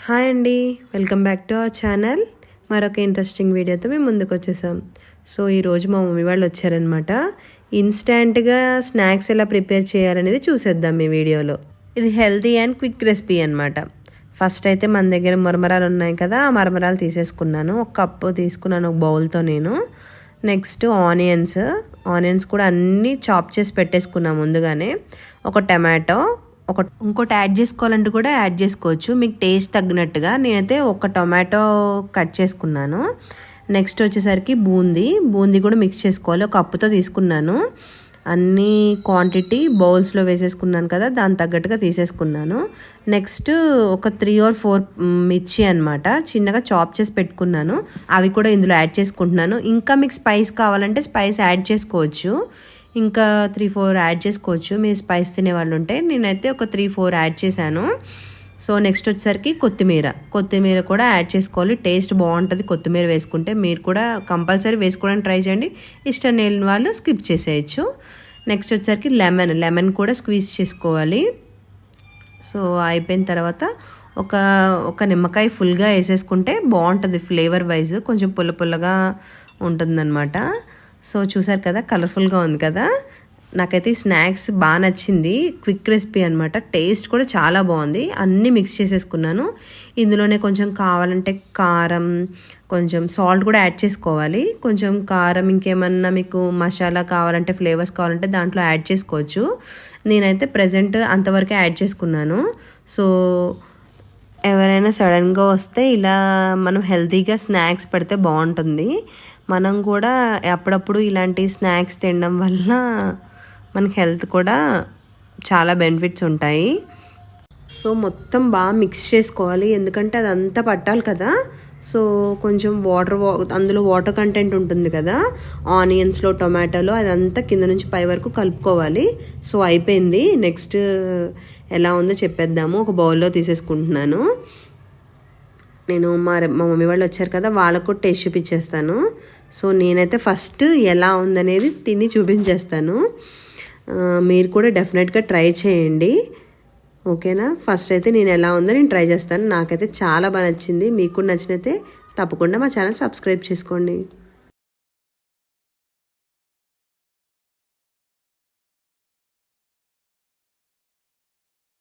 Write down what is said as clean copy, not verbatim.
Hi అండి, welcome back to our channel. మరొక interesting వీడియోతో మేము ముందుకు వచ్చేసాం. సో ఈరోజు మా మమ్మీ వాళ్ళు వచ్చారనమాట. ఇన్స్టెంట్గా స్నాక్స్ ఎలా ప్రిపేర్ చేయాలనేది చూసేద్దాం ఈ వీడియోలో. ఇది హెల్తీ అండ్ క్విక్ రెసిపీ అనమాట. ఫస్ట్ అయితే మన దగ్గర మరమరాలు ఉన్నాయి కదా, ఆ మరమరాలు తీసేసుకున్నాను. ఒక కప్పు తీసుకున్నాను ఒక బౌల్తో నేను. నెక్స్ట్ ఆనియన్స్ కూడా అన్నీ చాప్ చేసి పెట్టేసుకున్నాను ముందుగానే. ఒక టమాటో, ఇంకోటి యాడ్ చేసుకోవాలంటే కూడా యాడ్ చేసుకోవచ్చు, మీకు టేస్ట్ తగ్గినట్టుగా. నేనైతే ఒక టొమాటో కట్ చేసుకున్నాను. నెక్స్ట్ వచ్చేసరికి బూందీ కూడా మిక్స్ చేసుకోవాలి. ఒక కప్పుతో తీసుకున్నాను. అన్ని క్వాంటిటీ బౌల్స్లో వేసేసుకున్నాను కదా, దాని తగ్గట్టుగా తీసేసుకున్నాను. నెక్స్ట్ ఒక 3 or 4 మిర్చి అనమాట, చిన్నగా చాప్ చేసి పెట్టుకున్నాను. అవి కూడా ఇందులో యాడ్ చేసుకుంటున్నాను. ఇంకా మీకు స్పైస్ కావాలంటే స్పైస్ యాడ్ చేసుకోవచ్చు, ఇంకా 3-4 యాడ్ చేసుకోవచ్చు మీరు స్పైస్ తినే వాళ్ళు ఉంటే. నేనైతే ఒక 3-4 యాడ్ చేశాను. సో నెక్స్ట్ వచ్చేసరికి కొత్తిమీర కూడా యాడ్ చేసుకోవాలి. టేస్ట్ బాగుంటుంది కొత్తిమీర వేసుకుంటే. మీరు కూడా కంపల్సరీ వేసుకోవడానికి ట్రై చేయండి, ఇష్టం లేని వాళ్ళు స్కిప్ చేసేయచ్చు. నెక్స్ట్ వచ్చేసరికి లెమన్ కూడా స్క్వీజ్ చేసుకోవాలి. సో అయిపోయిన తర్వాత ఒక నిమ్మకాయ ఫుల్గా వేసేసుకుంటే బాగుంటుంది ఫ్లేవర్ వైజ్, కొంచెం పుల్లగా ఉంటుందన్నమాట. సో చూసారు కదా, కలర్ఫుల్గా ఉంది కదా. నాకైతే ఈ స్నాక్స్ బాగా నచ్చింది. క్విక్ రెసిపీ అనమాట, టేస్ట్ కూడా చాలా బాగుంది. అన్నీ మిక్స్ చేసేసుకున్నాను. ఇందులోనే కొంచెం కావాలంటే కారం, కొంచెం సాల్ట్ కూడా యాడ్ చేసుకోవాలి. కొంచెం కారం, ఇంకేమన్నా మీకు మసాలా కావాలంటే, ఫ్లేవర్స్ కావాలంటే దాంట్లో యాడ్ చేసుకోవచ్చు. నేనైతే ప్రజెంట్ అంతవరకే యాడ్ చేసుకున్నాను. సో ఎవరైనా సడన్గా వస్తే ఇలా మనం హెల్తీగా స్నాక్స్ పెడితే బాగుంటుంది. మనం కూడా అప్పుడప్పుడు ఇలాంటి స్నాక్స్ తినడం వల్ల మనకి హెల్త్ కూడా చాలా బెనిఫిట్స్ ఉంటాయి. సో మొత్తం బాగా మిక్స్ చేసుకోవాలి, ఎందుకంటే అదంతా పట్టాలి కదా. సో కొంచెం అందులో వాటర్ కంటెంట్ ఉంటుంది కదా, ఆనియన్స్లో, టొమాటోలో, అదంతా కింద నుంచి పై వరకు కలుపుకోవాలి. సో అయిపోయింది. నెక్స్ట్ ఎలా ఉందో చెప్పేద్దాము. ఒక బౌల్లో తీసేసుకుంటున్నాను నేను. మా మమ్మీ వాళ్ళు వచ్చారు కదా, వాళ్ళకు టేస్ట్ చూపించేస్తాను. సో నేనైతే ఫస్ట్ ఎలా ఉందనేది తిని చూపించేస్తాను. మీరు కూడా డెఫినెట్గా ట్రై చేయండి, ఓకేనా. ఫస్ట్ అయితే నేను ఎలా ఉందో నేను ట్రై చేస్తాను. నాకైతే చాలా బాగా నచ్చింది. మీకు కూడా నచ్చినైతే తప్పకుండా మా ఛానల్ సబ్స్క్రైబ్ చేసుకోండి.